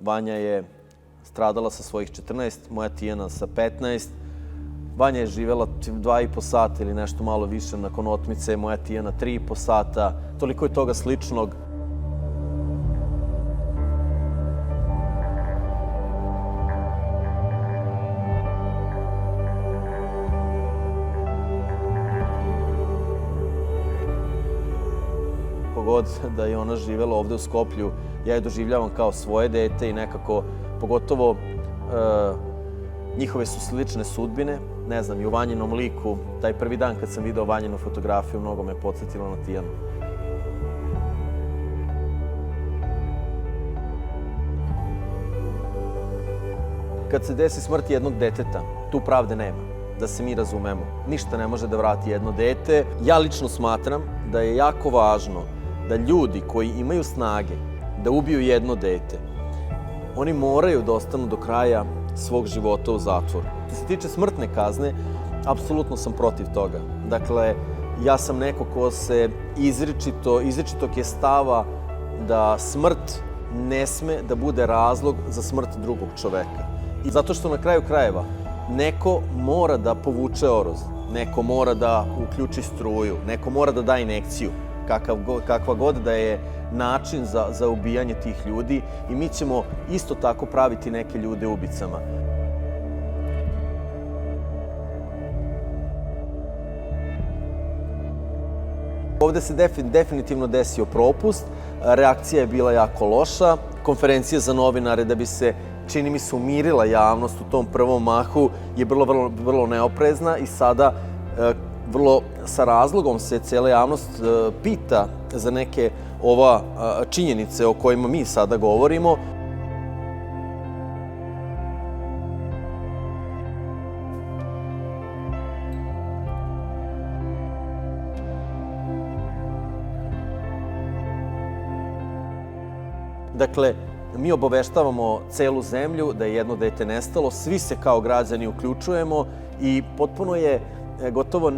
Vanja je stradala sa svojih 14, moja Tijana sa 15. Vanja je živela 2,5 sata ili nešto malo više nakon otmice, moja Tijana 3,5 sata. Toliko je toga sličnog. God da je ona živela ovde u Skoplju, ja je doživljavam kao svoje dete i nekako, pogotovo njihove su slične sudbine. Ne znam, i u Vanjinom liku, taj prvi dan kad sam video Vanjinu fotografiju, mnogo me podsjetilo na Tijanu. Kad se desi smrt jednog deteta, tu pravde nema, da se mi razumemo. Ništa ne može da vrati jedno dete. Ja lično smatram da je jako važno da ljudi koji imaju snage da ubiju jedno dete, oni moraju da ostanu do kraja svog života u zatvoru. Što se tiče smrtne kazne, apsolutno sam protiv toga. Dakle, ja sam neko ko se izričitog je stava da smrt ne sme da bude razlog za smrt drugog čoveka. I zato što na kraju krajeva neko mora da povuče oroz, neko mora da uključi struju, neko mora da da injekciju, kakva god da je način za ubijanje tih ljudi, i mi ćemo isto tako praviti neke ljude ubicama. Ovde se definitivno desio propust, reakcija je bila jako loša, konferencija za novinare da bi se, čini mi se, umirila javnost u tom prvom mahu je vrlo neoprezna i sada vrlo sa razlogom se cela javnost pita za neke činjenice o kojima mi sada govorimo. Dakle, mi obaveštavamo celu zemlju da je jedno dete nestalo, svi se kao građani uključujemo i potpuno je gotovo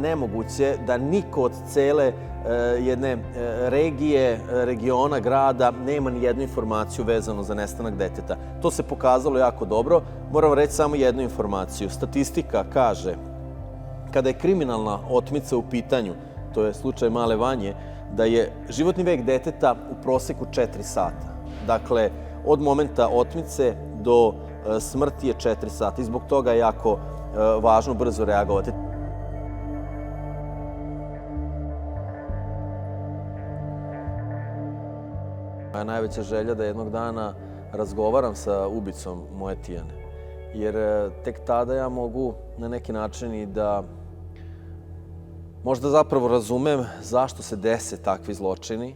nemoguće da niko od cele jedne regije, regiona, grada nema ni jednu informaciju vezano za nestanak deteta. To se pokazalo jako dobro. Moram reći samo jednu informaciju. Statistika kaže, kada je kriminalna otmica u pitanju, to je slučaj male Vanje, da je životni vek deteta u proseku 4 sata. Dakle, od momenta otmice do smrti je 4 sata i zbog toga je jako važno brzo reagovati. Moja najveća želja da jednog dana razgovaram sa ubicom moje Tijane. Jer tek tada ja mogu na neki način i da možda zapravo razumem zašto se dese takvi zločini,